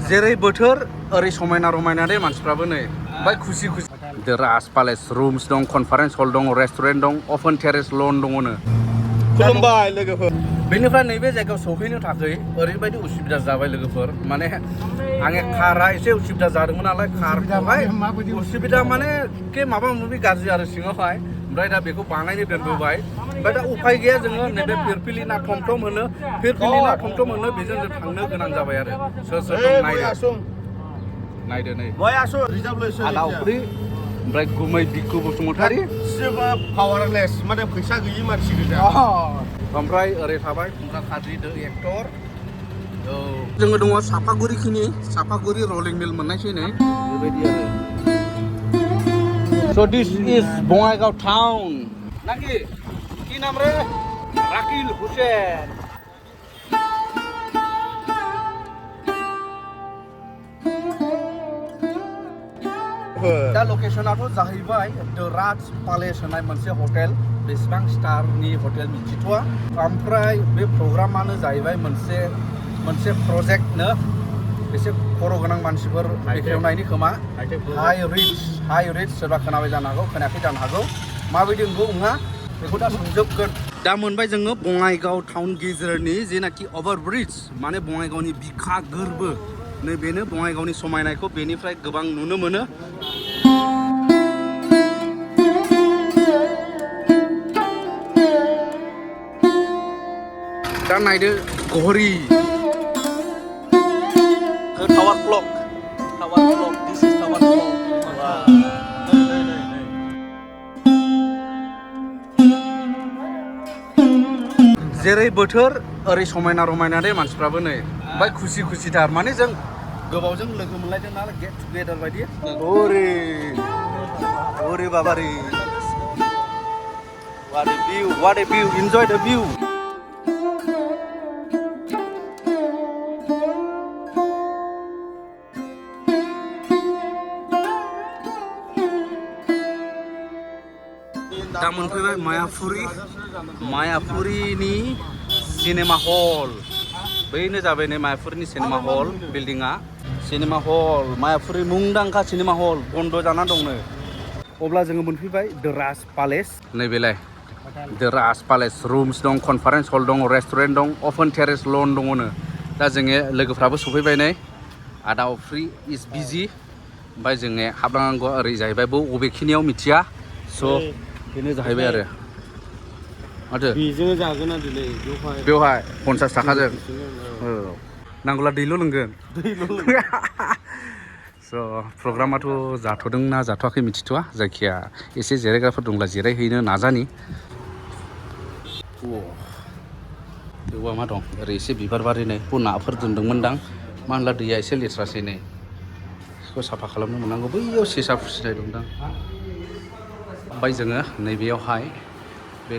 जेरै बोथोर ओरै समायना रमायना दे मानसिफ्राबो नै बाय खुसि खुसि द राज पैलेस रुम्स दं कनफारेन्स हल दं रेस्टुरेन्ट दं ओपन टेरेस लन दङनो खुलुमबाय लोगोफोर बेनिफ्राय नैबे जायगायाव सौफैनो थाखाय ओरैबायदि उसुबिदा जाबाय लोगोफोर माने आङो कारा एसे उसुबिदा जादोंमोन नालाय कारखौहाय उसुबिदा माने के माबा माबि गाज्रि आरो सिङावहाय ओमफ्राय दा बेखौ बानायनो दोनबोबाय ओमफ्राय दा उफाय गैया जोङो नैबे फिरफिलिना थमथम होनो बेजों जों थांनो गोनां जाबाय आरो सोर सोर दं नायदो नै आलाउफ्रि ओमफ्राय गुमै बिखु बसुमतारी पावारलेस माने फैसा गैयि मानसि गोजा ओमफ्राय ओरै थाबाय फुंखा खाद्रि द एक्टर जोङो दङ सापागुरि रलिं मिल मोननायसै नै बेबायदि आरो So this is Bongaigaon town. Naki, ki naam re? Rakil Hussain. Da location ato jahaibai The Raj Palace होननाय मोनसे हटेल बेसेबां स्टारनि हटेल मिथिथ'आ ओमफ्राय बे प्रग्रामानो जाहैबाय मोनसे प्रजेक्ट नो एसे खर' गोनां मानसिफोर बेखेवनायनि खोमा HighRich सोरबा खोनाबाय जानो हागौ खोनायाखै जानो हागौ माबायदि नंगौ नङा बेखौ दा सोंजोबगोन दा मोनबाय जोङो बङाइगाव टाउन गेजेरनि जेनाखि ओभारब्रिज माने बङाइगावनि बिखा गोरबो नै बेनो बङाइगावनि समायनायखौ बेनिफ्राय गोबां नुनो मोनो दा नायदो घरि Tower clock. This is tower clock. जेरै बोथोर ओरै समायना रमायना दे मानसिफ्राबो नै बाय खुसि खुसिथार माने जों गोबावजों लोगो मोनलायदों नालाय गेट टुगेदार बायदि ओरे बाबारे what a view enjoy the view दा मोनफैबाय मायापुरिनि सिनेमा हल बैनो जाबाय नै मायापुरिनि cinema hall बिल्डिंआ cinema hall Mayapuri मुंदांखा सिनेमा हल बन्द जाना दंनो अब्ला जोङो मोनफैबाय द राज पैलेस नैबेलाय द राज पैलेस रुम्स दं कनफारेन्स हल दं रेस्टुरेन्ट दं ओपन टेरेस लन दङनो दा जोङो लोगोफ्राबो सफैबाय नै आदा अफ्रि इज बिजि ओमफ्राय जोङो हाबलांनांगौ ओरै जाहैबाय बबेखिनियाव मिथिया स' बेनो जाहैबाय आरो माथो बेजों जागोन ना दिनै बेवहाय 50 थाखाजों नांगौला दैल' लोंगोन स' प्रग्रामाथ' जाथ'दोंना जाथ'वाखै मिथिथ'वा जायखिया एसे जिरायग्राफोर दंब्ला जिरायहैनो नाजानि बेवहाय मा दं ओरै एसे बिबार बारि नै नाफोर दोनदोंमोनदां मा होनला दैया एसे लेथ्रासै नै बेखौ साफा खालामनो मोननांगौ बैयाव सेसा फुसिनाय दंदां ओमफ्राय जोङो नैबेयावहाय बे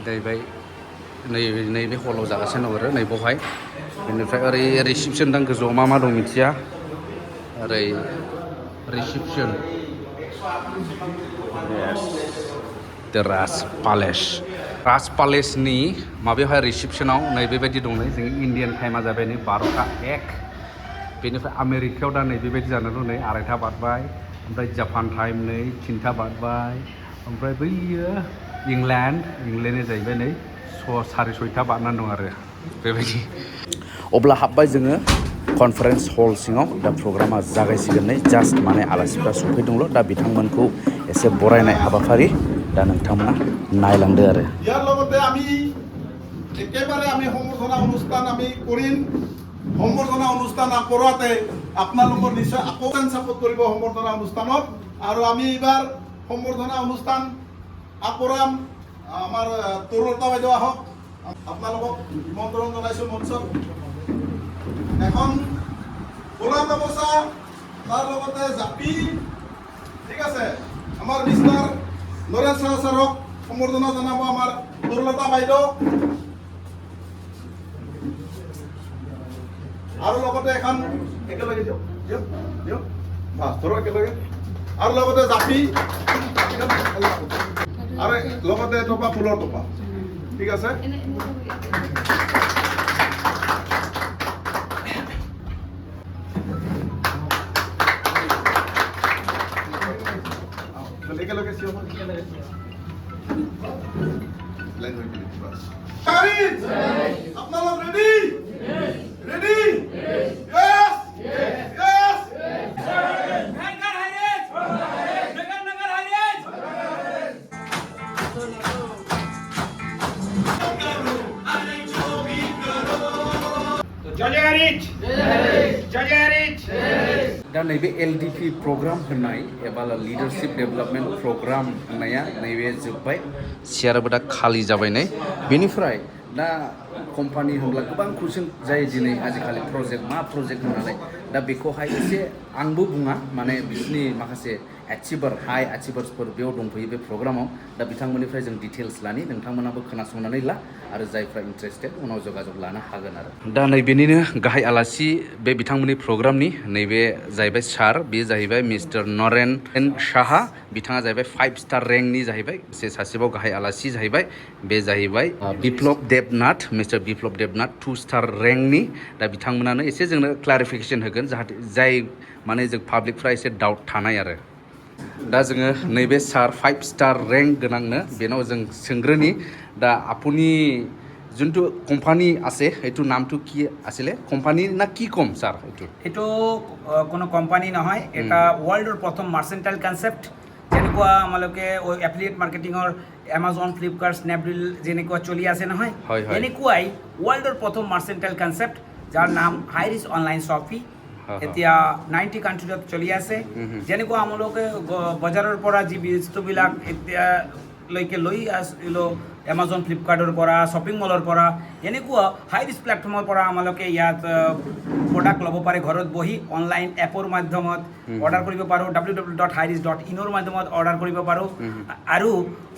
नैबे हलाव जागासिनो दं आरो नैबावहाय बेनिफ्राय ओरै रिसिपसन दां गोजौआव मा दं मिथिया ओरै रिसिपसन द राज पैलेसनि माबायावहाय रिसिपसनाव नैबेबायदि दं नै जोंनि इण्डियान टाइमा जाबाय नै 12:01 बेनिफ्राय आमेरिकायाव दा नैबेबायदि जानानै दं नै 2:30 बारबाय ओमफ्राय जापान टाइम नै 3 बारबाय ओमफ्राय बैयो इंलेन्डआ जाहैबाय नै 6:30 बारनानै दं आरो बेबायदि अब्ला हाबबाय जोङो कनफारेन्स हल सिङाव दा प्रग्रामा जागायसिगोन नै जास्ट माने आलासिफ्रा सफैदोंल' दा बिथांमोनखौ एसे बरायनाय हाबाफारि दा नोंथांमोना नायलांदो आरो ইয়াৰ লগতে আমি একেবাৰে সম্বৰ্ধনা অনুষ্ঠান আমি কৰিম সম্বৰ্ধনা অনুষ্ঠান কৰাতে আপোনালোকৰ নিশ্চয় আকৰ্ষণ সাপোৰ্ট কৰিব সম্বৰ্ধনা অনুষ্ঠানত আৰু আমি এইবাৰ সম্বৰ্ধনা অনুষ্ঠান আকৰাম আমাৰ তৰুলতা বাইদেউ আহক আপোনালোকক নিমন্ত্ৰণ জনাইছোঁ মঞ্চত এখন গোলাপ গামোচা তাৰ লগতে জাপি ঠিক আছে আমাৰ মিষ্টাৰ নৰেশ ছাৰক সম্বৰ্ধনা জনাব আমাৰ তৰুলতা বাইদেউ আৰু লগতে এখন একেলগে দিয়ক বাছ ধৰক একেলগে আৰু লগতে জাপি আৰু লগতে টপা ফুলৰ টপা ঠিক আছে HighRich? আপনারা ready? Ready? Yes? Yes? दा नैबे LDP प्रग्राम होनाय एबा लिडारशिप डेभेलपमेन्ट प्रग्राम होननाया नैबे जोब्बाय सियाराबो दा खालि जाबाय नै बेनिफ्राय दा कम्पानि होनब्ला गोबां कुइसन जायो दिनै आजिखालि मा प्रजेक्ट होननानै दा बेखौहाय एसे आंबो बुङा माने बिसोरनि माखासे हाइ एचिभार्सफोर बेयाव दंफैयो बे प्रग्रामाव दा बिथांमोननिफ्राय जों डिटेल्स लानि नोंथांमोनाबो खोनासंनानै ला आरो जायफ्रा इन्टारेस्टेड उनाव जगाजग लानो हागोन आरो दा नैबेनिनो गाहाय आलासि बे बिथांमोननि प्रग्रामनि नैबे जाहैबाय सार बे जाहैबाय मिस्टार नरेन साहा बिथाङा जाहैबाय 5 स्टार रेंकनि जाहैबाय सासेबाव गाहाय आलासि जाहैबाय बे जाहैबाय बिप्लब देबनाथ मिस्टार बिप्लब देबनाथ 2 स्टार रेंकनि दा बिथांमोनानो एसे जोंनो क्लारिफिकेसन होगोन जाहाथे जाय माने जों पाब्लिकफ्रा एसे डाउट थानाय आरो दा जोङो नैबे सार 5 स्टार रेंक गोनांनो बेनाव जों सोंग्रोनि दा আপুনি যোনটো কোম্পানী আছে এইটো নামটো কি আছিলে কোম্পানী না কি কম স্যার এইটো কোনো কোম্পানী নহয় এটা ওয়াৰ্ল্ডৰ প্ৰথম মাৰ্চেন্টাইল কনসেপ্ট যেনেকুৱা আমালোকে এফিলিয়েট মাৰ্কেটিঙৰ এমাজন ফ্লিপকাৰ্ট স্ন্যাপডিল যেনেকুৱা চলি আছে নহয় এনেকুৱাই ওয়াৰ্ল্ডৰ প্ৰথম মাৰ্চেন্টাইল কনসেপ্ট যাৰ নাম হাইৰিচ অনলাইন শ্বপিং এতিয়া 90 কাণ্ট্ৰিত চলি আছে যেনেকুৱা আমালোকে বজাৰৰ পৰা যি বস্তুবিলাক এতিয়া লৈকে লৈ আসিলো এমাজন ফ্লিপকাৰ্টৰ পৰা শ্বপিং মলৰ পৰা এনেকুৱা হাইৰিচ প্লেটফৰ্মৰ পৰা আমালোকে ইয়াত প্ৰডাক্ট ল'ব পাৰে ঘৰত বহি অনলাইন এপৰ মাধ্যমত অৰ্ডাৰ কৰিব পাৰোঁ www.hirich.in ৰ মাধ্যমত অৰ্ডাৰ কৰিব পাৰোঁ আৰু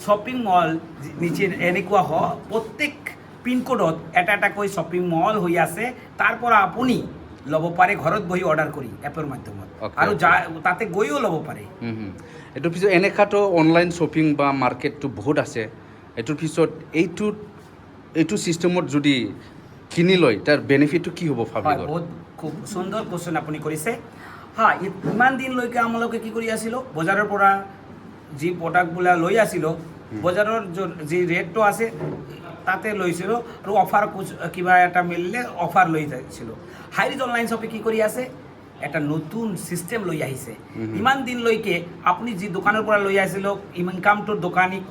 শ্বপিং মল নিচে এনেকুৱা প্ৰত্যেক পিনকোডত এটাকৈ শ্বপিং মল হৈ আছে তাৰ পৰা আপুনি ল'ব পাৰে ঘৰত বহি অৰ্ডাৰ কৰি এপৰ মাধ্যমত আৰু তাতে গৈও ল'ব পাৰে এইটোৰ পিছত এনেকাতো অনলাইন শ্বপিং বা মাৰ্কেটটো বহুত আছে এইটোৰ পিছত এইটো চিষ্টেমত যদি কিনি লয় তাৰ বেনিফিটটো কি হ'ব পাব্লিকৰ বহুত খুব সুন্দৰ কোৱেশ্চন আপুনি কৰিছে ইমান দিনলৈকে আমালোকে কি কৰি আছিলোঁ বজাৰৰ পৰা যি প্ৰডাক্টবিলাক লৈ আছিলোঁ বজাৰৰ যি ৰেটটো আছে তাতে লৈছিলোঁ আৰু অফাৰ কিবা এটা মিলিলে অফাৰ লৈ যাইছিলোঁ হাইৰিচ অনলাইন শ্বপিং কি কৰি আছে এটা নতুন সিস্টেম লৈ আহিছে ইমান দিনলৈকে আপুনি যি দোকানৰ পৰা লৈ আহিছিল ইনকামটো দোকানীক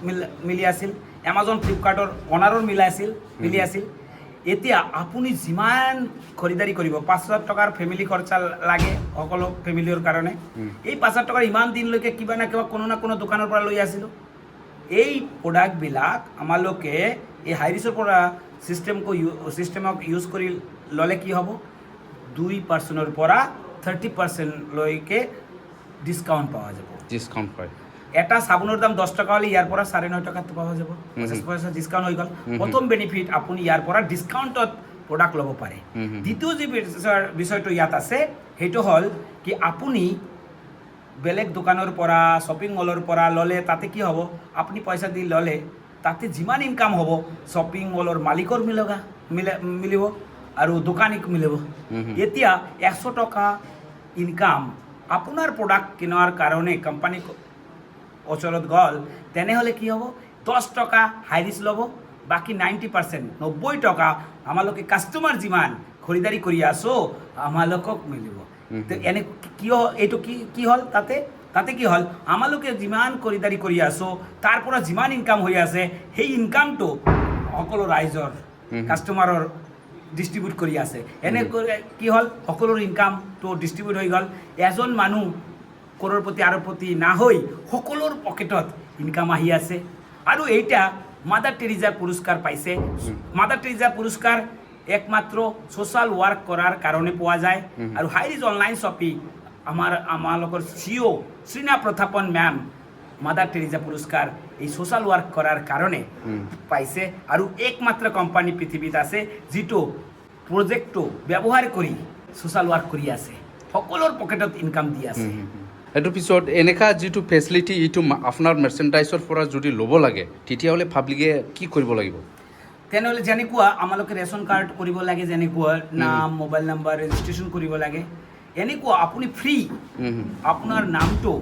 মিলি আছিল এমাজন ফ্লিপকাৰ্টৰ অনাৰৰ মিলি আছিল এতিয়া আপুনি যিমান খৰিদাৰী কৰিব 500 টকাৰ ফেমিলি খৰচা লাগে সকলো ফেমিলিৰ কাৰণে এই 500 টকাৰ ইমান দিনলৈকে কিবা না কিবা কোনো না কোনো দোকানৰ পৰা লৈ আছিল এই প্ৰডাক্টবিলাক আমালোকে এই হাইৰিচৰ পৰা সিস্টেমক ইউজ কৰি ল'লে কি হ'ব 2% পৰা 30% লৈকে ডিসকাউন্ট পাওয়া যাব ডিসকাউন্ট পায় এটা সাবুনৰ দাম 10 টাকা হলে ইয়াৰ পৰা 9.5 টাকাত পাওয়া যাব 50% ডিসকাউন্ট হৈ গল প্ৰথম বেনিফিট আপুনি ইয়াৰ পৰা ডিসকাউন্টত প্ৰডাক্ট ল'ব পাৰে দ্বিতীয় যে বিষয়টো ইয়াত আছে হেটো হল কি আপুনি বেলেগ দোকানৰ পৰা শ্বপিং মলৰ পৰা ল'লে তাতে কি হ'ব আপুনি পইচা দি ল'লে তাতে যিমান ইনকাম হ'ব শ্বপিং মলৰ মালিকৰ মিলিব আৰু দোকানীক মিলিব এতিয়া 100 টকা ইনকাম আপোনাৰ প্ৰডাক্ট কিনাৰ কাৰণে কোম্পানী ওচৰত গল তেনেহলে কি হ'ব 10 টকা হাইৰিচ ল'ব বাকি 90% 90 টকা আমালোকে কাস্টমাৰ যিমান খৰিদাৰী কৰি আছো আমালোকক মিলিব তো এনে কিয় এইটো কি হল তাতে কি হল আমালোকে যিমান খৰিদাৰী কৰি আছো তাৰ পৰা যিমান ইনকাম হৈ আছে সেই ইনকামটো সকলো ৰাইজৰ কাস্টমাৰৰ ডিস্ট্ৰিবিউট কৰি আছে এনে কি হল সকলোৰ ইনকামটো ডিস্ট্ৰিবিউট হৈ গল এজন মানুহ কৰৰপতি আৰপতি না হৈ সকলোৰ পকেটত ইনকাম আহি আছে আৰু এইটা মাদাৰ টেৰেছা পুৰস্কাৰ পাইছে মাদাৰ টেৰেছা পুৰস্কাৰ একমাত্ৰ সোশ্যাল ওয়াৰ্ক কৰাৰ কাৰণে পোৱা যায় আৰু হাইৰিচ অনলাইন শ্বপিং আমালোকৰ সিও শ্ৰীনা প্ৰথাপন মেম মাদার টেরেসা পুরস্কার এই সোশ্যাল ওয়ার্ক করার কারণে পাইছে আর একমাত্র কোম্পানি পৃথিবীত আছে যেটো প্রজেক্টটো ব্যবহার করি সোশ্যাল ওয়ার্ক করি আছে সকলোর পকেটত ইনকাম দি আছে এটো পিছত এনেকা যেটো ফেসিলিটি ইটো আপনার মাৰ্চেন্ডাইজৰ পৰা যদি ল'ব লাগে তেতিয়াহলে পাব্লিকে কি কৰিব লাগিব তেনেহলে যেনেকুৱা আমালোকে ৰেশন কাৰ্ড কৰিব লাগে যেনেকুৱা নাম মোবাইল নাম্বাৰ ৰেজিষ্ট্ৰেচন কৰিব লাগে এনেকুৱা আপুনি ফ্ৰী আপোনাৰ নামটো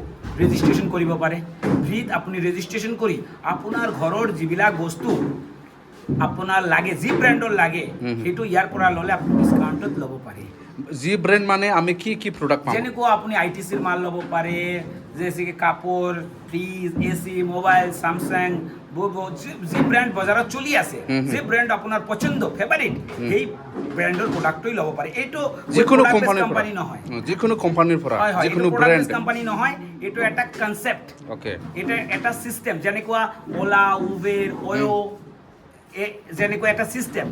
ৰেজিষ্ট্ৰেচন কৰিব পাৰে ফ্ৰীত আপুনি ৰেজিষ্ট্ৰেচন কৰি আপোনাৰ ঘৰৰ যিবিলাক বস্তু আপোনাৰ লাগে যি ব্ৰেণ্ডৰ লাগে সেইটো ইয়াৰ পৰা ল'লে আপুনি ডিছকাউণ্টত ল'ব পাৰে যি ব্ৰেণ্ড মানে আমি কি প্ৰডাক্ট পাম যেনেকুৱা আপুনি আইটিচিৰ মাল ল'ব পাৰে যেনেকৈ কাপোৰ ফ্ৰিজ এচি মোবাইল স্যামসাং যি ব্ৰেণ্ড বজাৰত চলি আছে যি ব্ৰেণ্ড আপোনাৰ পছন্দ ফেভাৰিট সেই ব্ৰেণ্ডৰ প্ৰডাক্টই ল'ব পাৰে এইটো যিকোনো কোম্পানী নহয় যিকোনো কোম্পানীৰ পৰা যিকোনো ব্ৰেণ্ড কোম্পানী নহয় এইটো এটা কনসেপ্ট ওকে এটা সিস্টেম যেনেকুৱা ওলা উবেৰ অয়ো যেনেকুৱা এটা সিস্টেম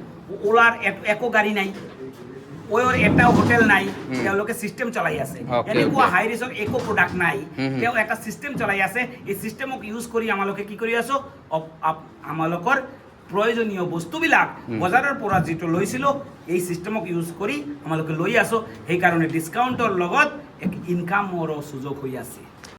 ওলাৰ একো গাড়ী নাই ওয়ৰ এটা হোটেল নাই তেওঁলোকে সিস্টেম চলাই আছে এনেকুৱা হাইৰিছৰ একো প্ৰডাক্ট নাই তেওঁ এটা সিস্টেম চলাই আছে এই সিস্টেমক ইউজ কৰি আমালোকে কি কৰি আছো আমালোকৰ প্ৰয়োজনীয় বস্তুবিলাক বজাৰৰ পৰা যেটো লৈছিল এই সিস্টেমক ইউজ কৰি আমালোকে লৈ আছো সেই কাৰণে ডিসকাউন্টৰ লগত এক ইনকামৰ সুযোগ হৈ আছে